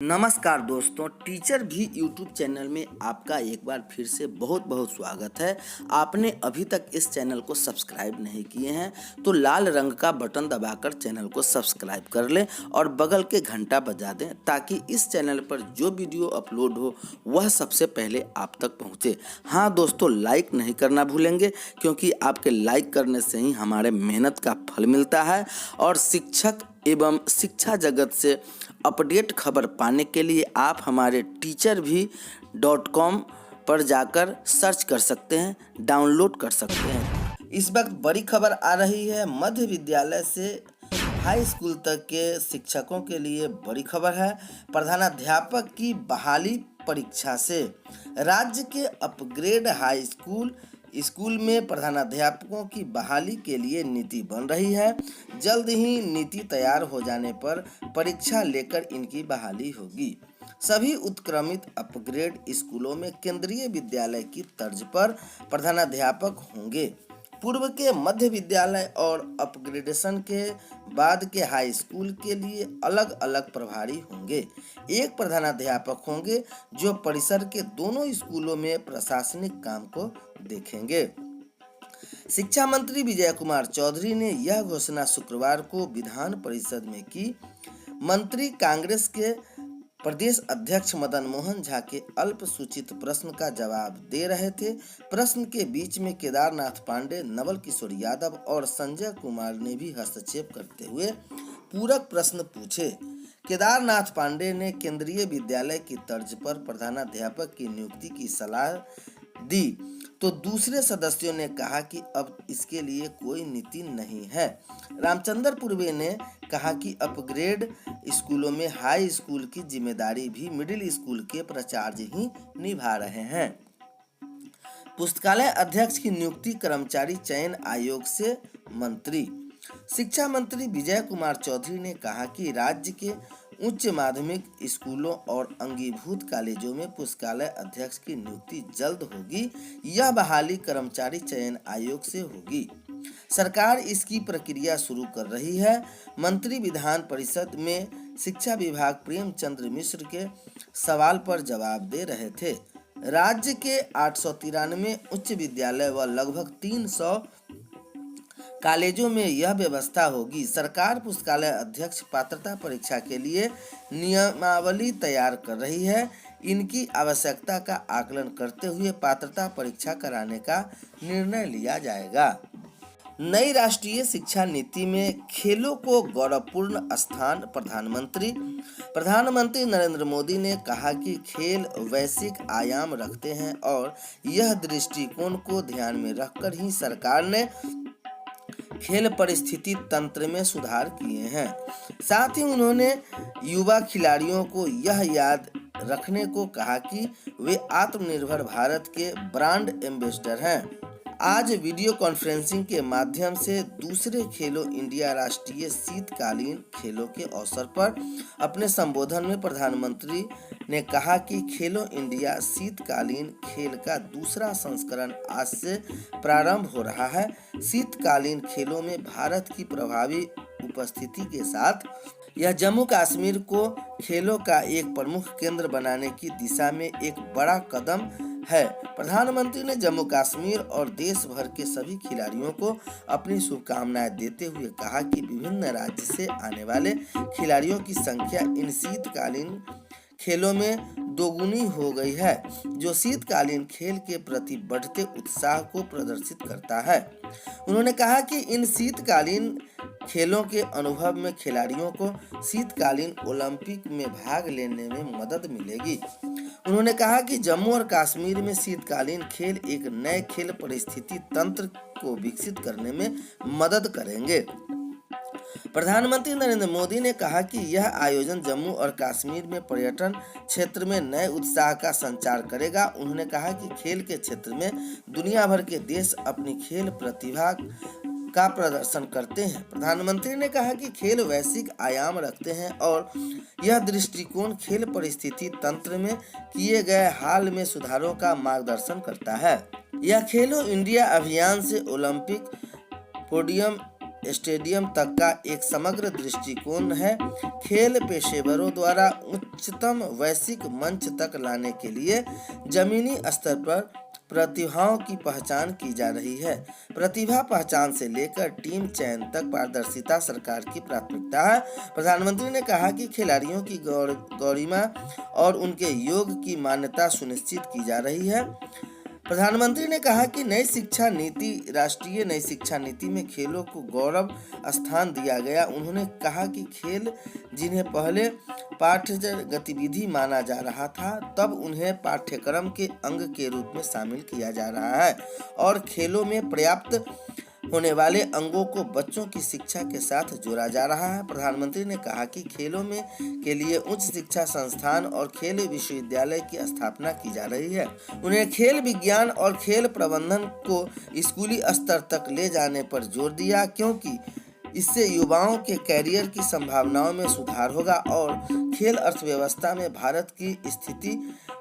नमस्कार दोस्तों, टीचर भी यूट्यूब चैनल में आपका एक बार फिर से बहुत बहुत स्वागत है। आपने अभी तक इस चैनल को सब्सक्राइब नहीं किए हैं तो लाल रंग का बटन दबाकर चैनल को सब्सक्राइब कर लें और बगल के घंटा बजा दें ताकि इस चैनल पर जो वीडियो अपलोड हो वह सबसे पहले आप तक पहुंचे। हाँ दोस्तों, लाइक नहीं करना भूलेंगे क्योंकि आपके लाइक करने से ही हमारे मेहनत का फल मिलता है। और शिक्षक एवं शिक्षा जगत से अपडेट खबर पाने के लिए आप हमारे teacherभी.com पर जाकर सर्च कर सकते हैं, डाउनलोड कर सकते हैं। इस वक्त बड़ी खबर आ रही है मध्य विद्यालय से हाई स्कूल तक के शिक्षकों के लिए बड़ी खबर है। प्रधानाध्यापक की बहाली परीक्षा से राज्य के अपग्रेड हाई स्कूल में प्रधानाध्यापकों की बहाली के लिए नीति बन रही है। जल्द ही नीति तैयार हो जाने पर परीक्षा लेकर इनकी बहाली होगी। सभी उत्क्रमित अपग्रेड स्कूलों में केंद्रीय विद्यालय की तर्ज पर प्रधानाध्यापक होंगे। पूर्व के मध्य विद्यालय और अपग्रेडेशन के बाद के हाई स्कूल के लिए अलग अलग प्रभारी होंगे। एक प्रधानाध्यापक होंगे जो परिसर के दोनों स्कूलों में प्रशासनिक काम को देखेंगे। शिक्षा मंत्री विजय कुमार चौधरी ने यह घोषणा शुक्रवार को विधान परिषद में की। मंत्री कांग्रेस के प्रदेश अध्यक्ष मदन मोहन झा के अल्प सूचित प्रश्न का जवाब दे रहे थे। प्रश्न के बीच में केदारनाथ पांडे, नवल किशोर यादव और संजय कुमार ने भी हस्तक्षेप करते हुए पूरक प्रश्न पूछे। केदारनाथ पांडे ने केंद्रीय विद्यालय की तर्ज पर प्रधानाध्यापक की नियुक्ति की सलाह दी तो दूसरे सदस्यों ने कहा कि अब इसके लिए कोई नीति नहीं है। रामचंद्र पूर्वे ने कहा कि अपग्रेड स्कूलों में हाई स्कूल की जिम्मेदारी भी मिडिल स्कूल के प्राचार्य ही निभा रहे हैं। पुस्तकालय अध्यक्ष की नियुक्ति कर्मचारी चयन आयोग से मंत्री। शिक्षा मंत्री विजय कुमार चौधरी ने कहा कि राज्य के उच्च माध्यमिक स्कूलों और अंगीभूत कॉलेजों में पुस्तकालय अध्यक्ष की नियुक्ति जल्द होगी। यह बहाली कर्मचारी चयन आयोग से होगी। सरकार इसकी प्रक्रिया शुरू कर रही है। मंत्री विधान परिषद में शिक्षा विभाग प्रेमचंद्र मिश्र के सवाल पर जवाब दे रहे थे। राज्य के 893 उच्च विद्यालय व लगभग 300 कॉलेजों में यह व्यवस्था होगी। सरकार पुस्तकालय अध्यक्ष पात्रता परीक्षा के लिए नियमावली तैयार कर रही है। इनकी आवश्यकता का आकलन करते हुए पात्रता परीक्षा कराने का निर्णय लिया जाएगा। नई राष्ट्रीय शिक्षा नीति में खेलों को गौरवपूर्ण स्थान। प्रधानमंत्री नरेंद्र मोदी ने कहा कि खेल वैश्विक आयाम रखते हैं और यह दृष्टिकोण को ध्यान में रखकर ही सरकार ने खेल परिस्थिति तंत्र में सुधार किए हैं। साथ ही उन्होंने युवा खिलाड़ियों को यह याद रखने को कहा कि वे आत्मनिर्भर भारत के ब्रांड एम्बेसडर हैं। आज वीडियो कॉन्फ्रेंसिंग के माध्यम से दूसरे खेलो इंडिया राष्ट्रीय शीतकालीन खेलों के अवसर पर अपने संबोधन में प्रधानमंत्री ने कहा कि खेलो इंडिया शीतकालीन खेल का दूसरा संस्करण आज से प्रारंभ हो रहा है। शीतकालीन खेलों में भारत की प्रभावी उपस्थिति के साथ यह जम्मू कश्मीर को खेलों का एक प्रमुख केंद्र बनाने की दिशा में एक बड़ा कदम है। प्रधानमंत्री ने जम्मू कश्मीर और देश भर के सभी खिलाड़ियों को अपनी शुभकामनाएं देते हुए कहा कि विभिन्न राज्य से आने वाले खिलाड़ियों की संख्या इन शीतकालीन खेलों में दोगुनी हो गई है, जो शीतकालीन खेल के प्रति बढ़ते उत्साह को प्रदर्शित करता है। उन्होंने कहा कि इन शीतकालीन खेलों के अनुभव में खिलाड़ियों को शीतकालीन ओलंपिक में भाग लेने में मदद मिलेगी। उन्होंने कहा कि जम्मू और कश्मीर में शीतकालीन खेल एक नए खेल परिस्थिति तंत्र को विकसित करने में मदद करेंगे। प्रधानमंत्री नरेंद्र मोदी ने कहा कि यह आयोजन जम्मू और कश्मीर में पर्यटन क्षेत्र में नए उत्साह का संचार करेगा। उन्होंने कहा कि खेल के क्षेत्र में दुनिया भर के देश अपनी खेल प्रतिभा का प्रदर्शन करते हैं। प्रधानमंत्री ने कहा कि खेल वैश्विक आयाम रखते हैं और यह दृष्टिकोण खेल परिस्थिति तंत्र में किए गए हाल में सुधारों का मार्गदर्शन करता है। यह खेलो इंडिया अभियान से ओलंपिक पोडियम स्टेडियम तक का एक समग्र दृष्टिकोण है। खेल पेशेवरों द्वारा उच्चतम वैश्विक मंच तक लाने के लिए जमीनी स्तर पर प्रतिभाओं की पहचान की जा रही है। प्रतिभा पहचान से लेकर टीम चयन तक पारदर्शिता सरकार की प्राथमिकता है। प्रधानमंत्री ने कहा कि खिलाड़ियों की गरिमा और उनके योग की मान्यता सुनिश्चित की जा रही है। प्रधानमंत्री ने कहा कि राष्ट्रीय नई शिक्षा नीति में खेलों को गौरव स्थान दिया गया। उन्होंने कहा कि खेल जिन्हें पहले पाठ्यचर्या गतिविधि माना जा रहा था, तब उन्हें पाठ्यक्रम के अंग के रूप में शामिल किया जा रहा है और खेलों में पर्याप्त होने वाले अंगों को बच्चों की शिक्षा के साथ जोड़ा जा रहा है। प्रधानमंत्री ने कहा कि खेलों में के लिए उच्च शिक्षा संस्थान और खेल विश्वविद्यालय की स्थापना की जा रही है। उन्हें खेल विज्ञान और खेल प्रबंधन को स्कूली स्तर तक ले जाने पर जोर दिया, क्योंकि इससे युवाओं के कैरियर की संभावनाओं में सुधार होगा और खेल अर्थव्यवस्था में भारत की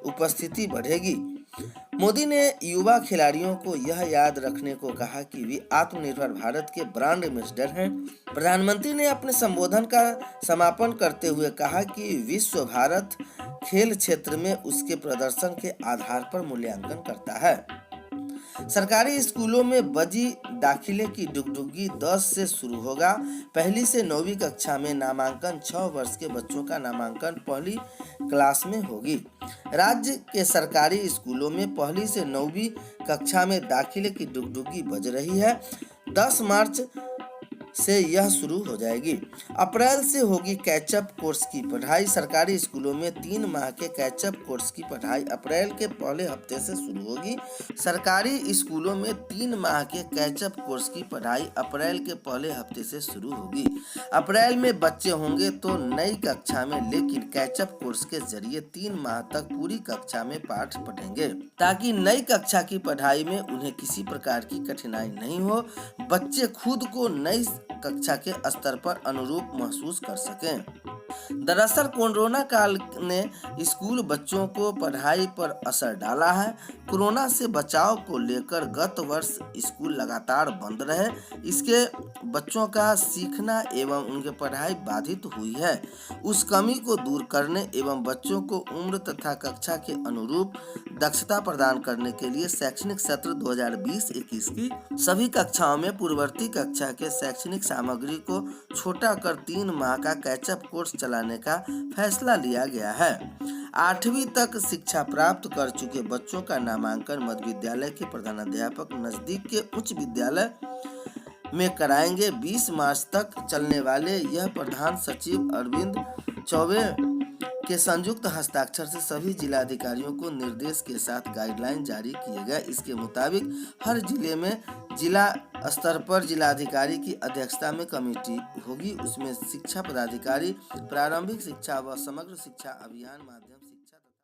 उपस्थिति बढ़ेगी। मोदी ने युवा खिलाड़ियों को यह याद रखने को कहा कि वे आत्मनिर्भर भारत के ब्रांड एम्बेसडर हैं। प्रधानमंत्री ने अपने संबोधन का समापन करते हुए कहा कि विश्व भारत खेल क्षेत्र में उसके प्रदर्शन के आधार पर मूल्यांकन करता है। सरकारी स्कूलों में बजी दाखिले की डुगडुगी 10 से शुरू होगा। पहली से 9वीं कक्षा में नामांकन 6 वर्ष के बच्चों का नामांकन पहली क्लास में होगी। राज्य के सरकारी स्कूलों में पहली से 9वीं कक्षा में दाखिले की डुगडुगी बज रही है। 10 मार्च से यह शुरू हो जाएगी। अप्रैल से होगी कैचअप कोर्स की पढ़ाई। सरकारी स्कूलों में 3 माह के कैचअप कोर्स की पढ़ाई अप्रैल के पहले हफ्ते से शुरू होगी। सरकारी स्कूलों में 3 माह के कैचअप कोर्स की पढ़ाई अप्रैल के पहले हफ्ते से शुरू होगी। अप्रैल में बच्चे होंगे तो नई कक्षा में, लेकिन कैचअप कोर्स के जरिए 3 माह तक पूरी कक्षा में पाठ पढ़ेंगे, ताकि नई कक्षा की पढ़ाई में उन्हें किसी प्रकार की कठिनाई नहीं हो। बच्चे खुद को नई कक्षा के स्तर पर अनुरूप महसूस कर सकें। दरअसल कोरोना काल ने स्कूल बच्चों को पढ़ाई पर असर डाला है। कोरोना से बचाव को लेकर गत वर्ष स्कूल लगातार बंद रहे। इसके बच्चों का सीखना एवं उनकी पढ़ाई बाधित हुई है। उस कमी को दूर करने एवं बच्चों को उम्र तथा कक्षा के अनुरूप दक्षता प्रदान करने के लिए शैक्षणिक सत्र 2020-21 की सभी कक्षाओं में पूर्ववर्ती कक्षा के शैक्षणिक सामग्री को छोटा कर 3 माह का कैचअप कोर्स चलाने का फैसला लिया गया है। 8वीं तक शिक्षा प्राप्त कर चुके बच्चों का नामांकन मध्य विद्यालय के प्रधानाध्यापक नजदीक के उच्च विद्यालय में कराएंगे। 20 मार्च तक चलने वाले यह प्रधान सचिव अरविंद चौबे के संयुक्त हस्ताक्षर से सभी जिलाधिकारियों को निर्देश के साथ गाइडलाइन जारी किए गए। इसके मुताबिक हर जिले में जिला स्तर पर जिलाधिकारी की अध्यक्षता में कमेटी होगी। उसमें शिक्षा पदाधिकारी, प्रारंभिक शिक्षा व समग्र शिक्षा अभियान माध्यम से